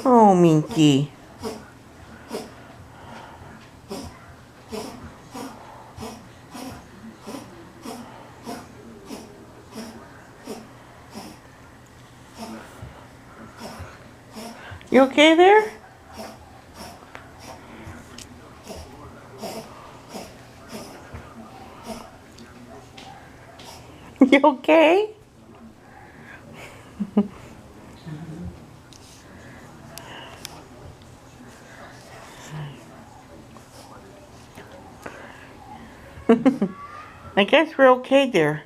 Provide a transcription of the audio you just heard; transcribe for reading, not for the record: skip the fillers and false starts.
Oh, Minky. You okay there? You okay? I guess we're okay there.